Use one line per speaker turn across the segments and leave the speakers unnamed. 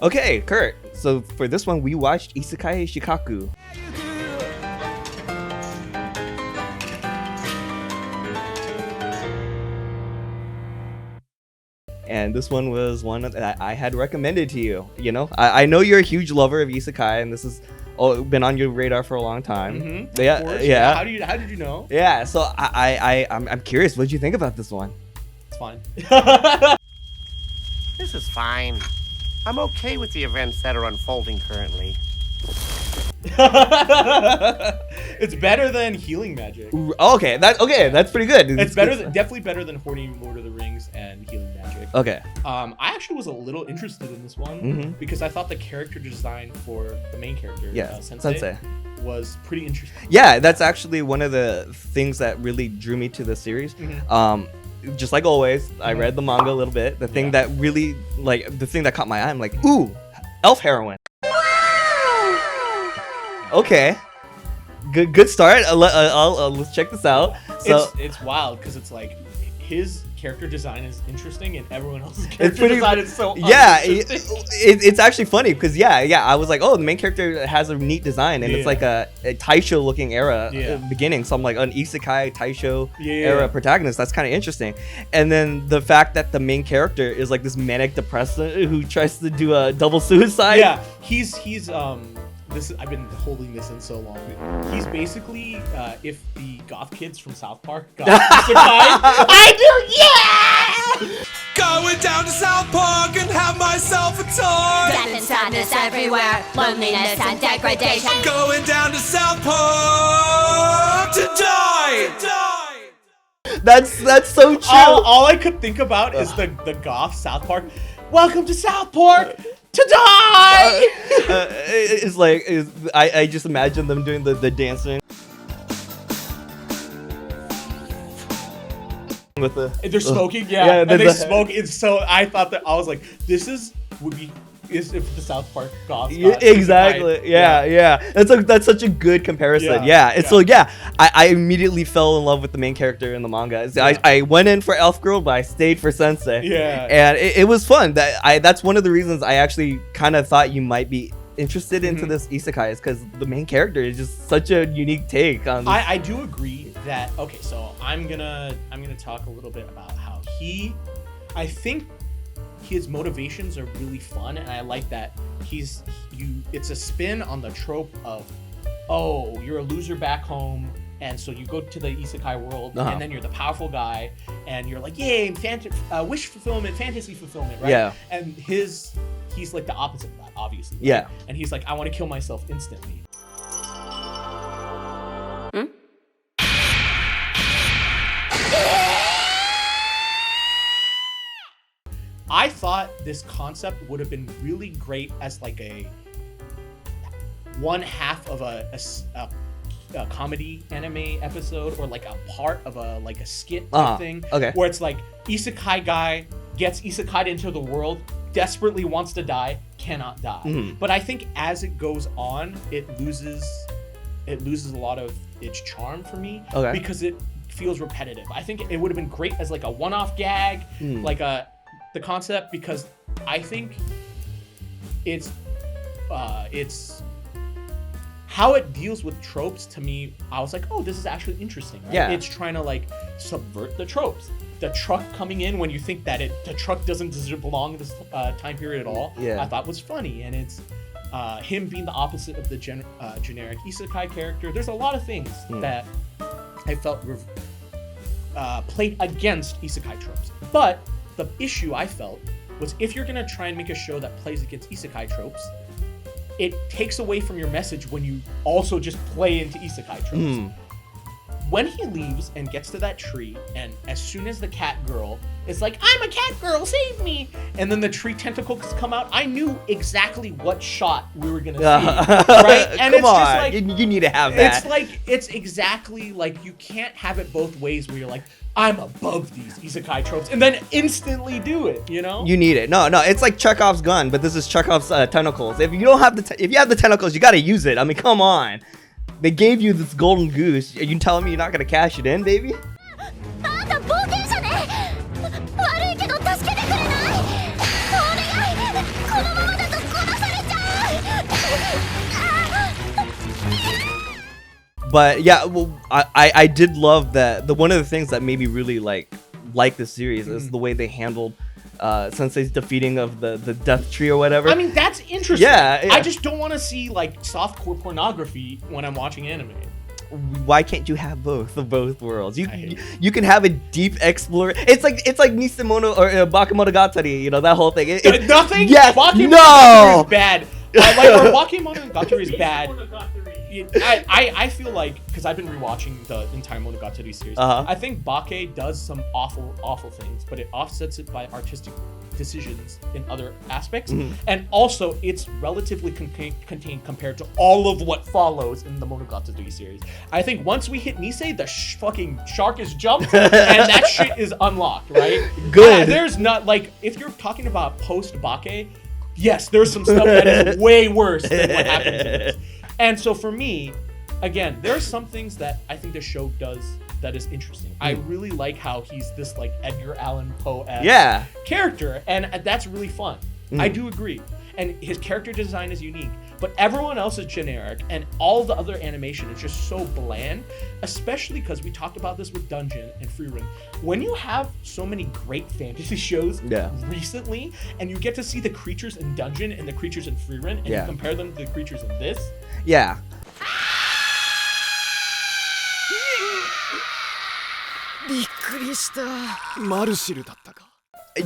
Okay, Kurt. So for this one, we watched Isekai Shikakku. And this one was one that I had recommended to you. You know, I know you're a huge lover of Isekai, and this has been on your radar for a long time.
Mm-hmm.
Yeah.
How did you know?
Yeah. So I'm curious. What did you think about this one?
It's fine.
This is fine. I'm okay with the events that are unfolding currently.
It's better than healing magic.
Okay, that's pretty good.
It's better definitely better than horny Lord of the Rings and healing magic.
Okay.
I actually was a little interested in this one because I thought the character design for the main character, Sensei, was pretty interesting.
Yeah, that's actually one of the things that really drew me to the series. Just like always, I read the manga a little bit. The thing that really, the thing that caught my eye, I'm like, ooh, elf heroine. Okay, good start. Let's check this out. So
it's wild because it's like his character design is interesting and everyone else's character design is so
it's actually funny because I was like, oh, the main character has a neat design and it's like a Taisho looking era beginning, so I'm like an Isekai Taisho era protagonist. That's kind of interesting. And then the fact that the main character is like this manic depressive who tries to do a double suicide.
Yeah, he's I've been holding this in so long. He's basically if the goth kids from South Park got Isekai. I do, yeah!
Going down to South Park and have myself a toy.
Death and sadness everywhere, loneliness and degradation.
Going down to South Park to die.
That's so true.
All I could think about is the goth South Park. Welcome to South Park to die.
It's like I just imagine them doing the dancing with
they're smoking, and they smoke. It's so I thought that I was like, this would be if the South Park goth.
Exactly. Yeah. That's such a good comparison. I immediately fell in love with the main character in the manga. I went in for Elf Girl, but I stayed for Sensei.
Yeah.
And it was fun. That's one of the reasons I actually kind of thought you might be interested into this isekai is because the main character is just such a unique take on this.
I do agree that so I'm gonna talk a little bit about how I think his motivations are really fun, and I like that it's a spin on the trope of, oh, you're a loser back home, and so you go to the isekai world, and then you're the powerful guy, and you're like, yay, wish fulfillment, fantasy fulfillment, right? Yeah. And he's like the opposite of that, obviously. Right? Yeah. And he's like, I want to kill myself instantly. I thought this concept would have been really great as like one half of a comedy anime episode, or like a part of a skit type thing. Okay. Where it's like isekai guy gets isekai'd into the world, desperately wants to die, cannot die. But I think as it goes on, it loses a lot of its charm for me because it feels repetitive. I think it would have been great as like a one-off gag, the concept, because I think it's how it deals with tropes. To me, I was like, oh, this is actually interesting, right? Yeah. It's trying to like subvert the tropes. The truck coming in when you think that the truck doesn't belong in this time period at all, I thought was funny. And it's him being the opposite of the generic isekai character. There's a lot of things that I felt played against isekai tropes. But the issue I felt was, if you're gonna try and make a show that plays against isekai tropes, it takes away from your message when you also just play into isekai tropes. When he leaves and gets to that tree, and as soon as the cat girl is like, I'm a cat girl, save me, and then the tree tentacles come out, I knew exactly what shot we were gonna see, right? And
Come on, just like, you need to have that.
It's exactly like, you can't have it both ways where you're like, I'm above these isekai tropes, and then instantly do it, you know?
You need it. No, it's like Chekhov's gun, but this is Chekhov's tentacles. If you don't have if you have the tentacles, you gotta use it. I mean, come on. They gave you this golden goose. Are you telling me you're not gonna cash it in, baby? But yeah, well, I did love that. One of the things that made me really like this series is the way they handled Sensei's defeating of the death tree or whatever.
I mean, that's interesting.
Yeah.
I just don't want to see like softcore pornography when I'm watching anime.
Why can't you have both of both worlds? You can have a deep explore. It's like Nisemono or Bakemonogatari, you know, that whole thing.
Nothing.
Yes.
Bakemonogatari is bad. Or Bakemonogatari is bad. I feel like, because I've been rewatching the entire Monogatari series, I think Bake does some awful things, but it offsets it by artistic decisions in other aspects, and also it's relatively contained compared to all of what follows in the Monogatari series. I think once we hit Nisei, the fucking shark is jumped, and that shit is unlocked, right?
Good.
There's not, like, if you're talking about post-Bake, yes, there's some stuff that is way worse than what happens in this. And so for me, again, there are some things that I think the show does that is interesting. I really like how he's this like Edgar Allan Poe-esque character, and that's really fun. I do agree. And his character design is unique, but everyone else is generic, and all the other animation is just so bland, especially because we talked about this with Dungeon and Frieren. When you have so many great fantasy shows recently, and you get to see the creatures in Dungeon and the creatures in Frieren, and you compare them to the creatures in this.
Yeah.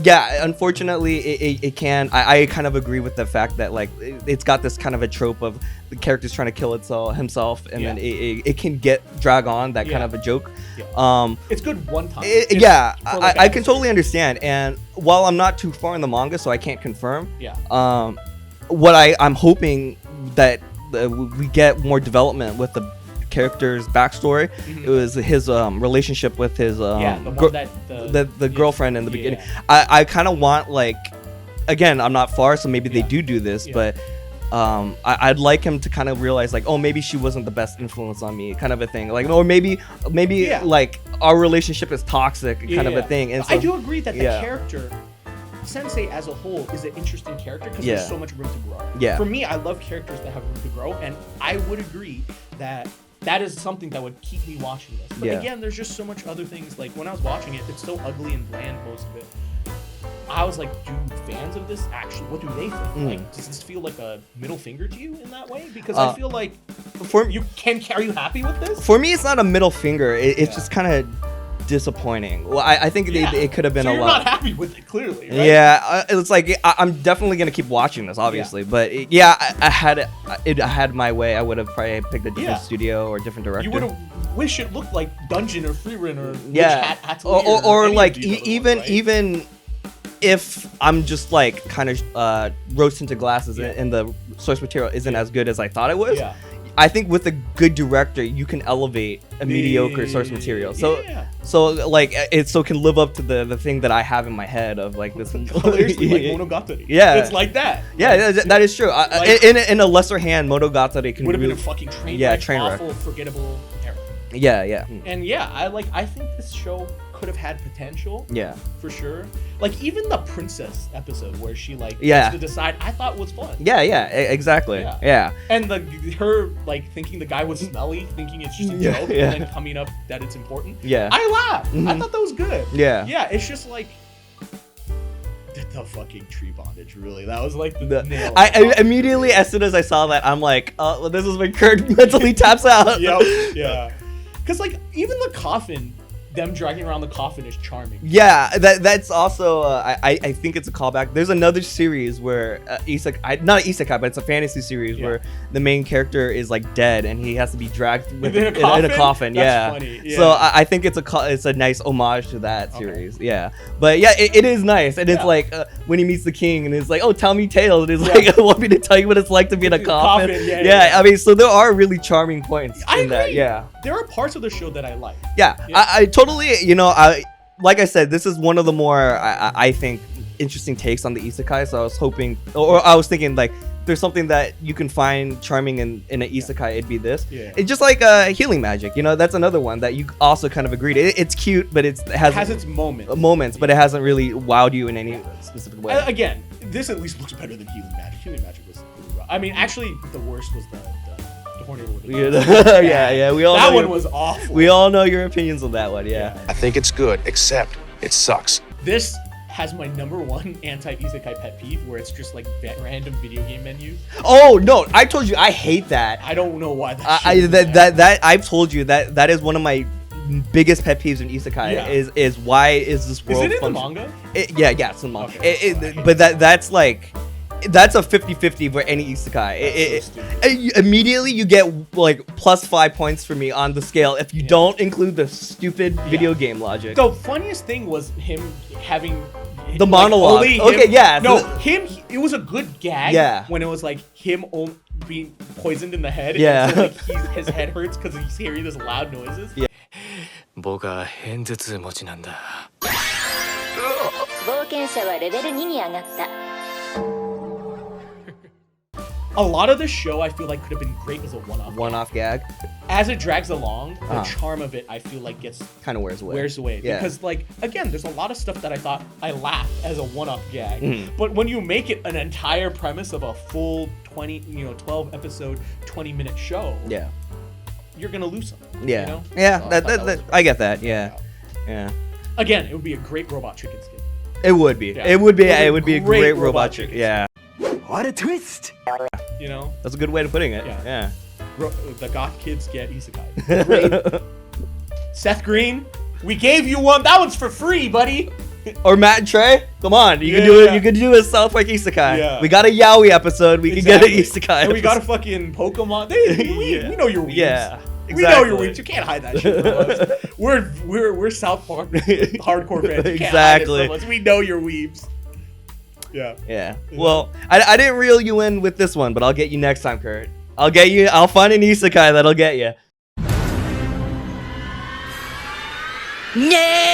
Yeah, unfortunately, it can. I kind of agree with the fact that like it's got this kind of a trope of the character's trying to kill himself, and then it can drag on that kind of a joke.
It's good one time.
I can totally understand. And while I'm not too far in the manga, so I can't confirm. What I'm hoping that we get more development with the character's backstory. It was his relationship with his the girlfriend in the beginning. I kind of want, like, again, I'm not far, so maybe they do this, but I'd like him to kind of realize, like, oh, maybe she wasn't the best influence on me, kind of a thing, like, or maybe like our relationship is toxic, kind of a thing. And so,
I do agree that the character Sensei as a whole is an interesting character because there's so much room to grow. For me, I love characters that have room to grow, and I would agree that is something that would keep me watching this. But again, there's just so much other things. Like, when I was watching it, it's so ugly and bland, most of it. I was like, do fans of this actually, what do they think? Like, does this feel like a middle finger to you in that way? Because I feel like, are you happy with this?
For me, it's not a middle finger. It's just kind of disappointing. Well, I think it could have been a lot.
You're not happy with it, clearly, right?
Yeah, it's like I'm definitely gonna keep watching this, obviously. But I had my way. I would have probably picked a different studio or a different director.
You would have wished it looked like Dungeon or Frieren or
Atelier or like even if I'm just like kind of rose tinted glasses and the source material isn't as good as I thought it was. I think with a good director, you can elevate a mediocre source material. So like it can live up to the thing that I have in my head of like this.
Hilariously, like Monogatari. It's like that.
That is true. In a lesser hand, Monogatari can
would have been a fucking train wreck. Awful, forgettable error. And I think this show could have had potential. For sure. Like, even the princess episode where she gets to decide, I thought was fun.
Exactly.
And her like thinking the guy was smelly, thinking it's just a joke, and then coming up that it's important. I laughed. I thought that was good. It's just like the fucking tree bondage, really. That was like the nail.
I immediately, as soon as I saw that, I'm like, oh, well, this is when Kurt mentally taps out.
Because like even the coffin, them dragging around the coffin is charming.
That's also I think it's a callback. There's another series where not isekai, but it's a fantasy series where the main character is like dead and he has to be dragged in a coffin.
That's funny.
So I think it's a nice homage to that series. But it is nice, and it's like when he meets the king and it's like, oh, tell me tales, and it's like, I want me to tell you what it's like to be in a coffin. I mean, so there are really charming points in that.
There are parts of the show that I like.
I totally, like I said, this is one of the more, I think, interesting takes on the isekai. So I was hoping, or I was thinking, like, there's something that you can find charming in an isekai, it'd be this. It's just like healing magic, that's another one that you also kind of agreed. It's cute, but it has its moments, but it hasn't really wowed you in any specific way.
Again, this at least looks better than healing magic. Healing magic was pretty rough. I mean, actually, the worst was the hornier with it.
Yeah. We all
that
know
one was awful.
We all know your opinions on that one. Yeah.
I think it's good, except it sucks.
This has my #1 anti-isekai pet peeve, where it's just like random video game menus.
Oh no! I told you I hate that.
I don't know why
I've told you that is one of my biggest pet peeves in isekai.
Yeah.
Is why is this world?
Is it in the manga?
Yeah, it's in the manga.
Okay.
But that's like. That's a 50-50 for any isekai. Immediately you get like +5 points for me on the scale if you don't include the stupid video game logic.
The funniest thing was him having
the monologue. Okay, yeah.
No, it was a good gag.
Yeah.
When it was like him being poisoned in the head.
Yeah.
And so, like his head hurts because he's hearing this loud noises.
Yeah.
僕は偏頭痛持ちなんだ。
冒険者はレベル2に上がった。
A lot of the show I feel like could have been great as a one-off
gag.
As it drags along, the charm of it I feel like gets
kind of wears away.
Yeah. Because like again, there's a lot of stuff that I thought I laughed as a one-off gag. But when you make it an entire premise of a full 12 episode, 20-minute show, you're gonna lose something.
Yeah.
You know?
Yeah.
So
I get that. Yeah.
Again, it would be a great robot chicken skin.
It would be.
Yeah.
It would be a great robot chicken. Yeah.
What a twist!
You know?
That's a good way of putting it. Yeah.
The goth kids get isekai. Great. Seth Green, we gave you one. That one's for free, buddy.
Or Matt and Trey, come on, you can do it. You can do a South Park isekai.
Yeah.
We got a Yaoi episode. We can get an isekai.
And we got a fucking Pokemon. We know your weebs.
Yeah. Exactly.
We know your weebs. You can't hide that shit from us. We're South Park hardcore fans. You can't hide it from us. We know your weebs. Yeah.
Well, I didn't reel you in with this one, but I'll get you next time, Kurt. I'll find an isekai that'll get you.
Yeah!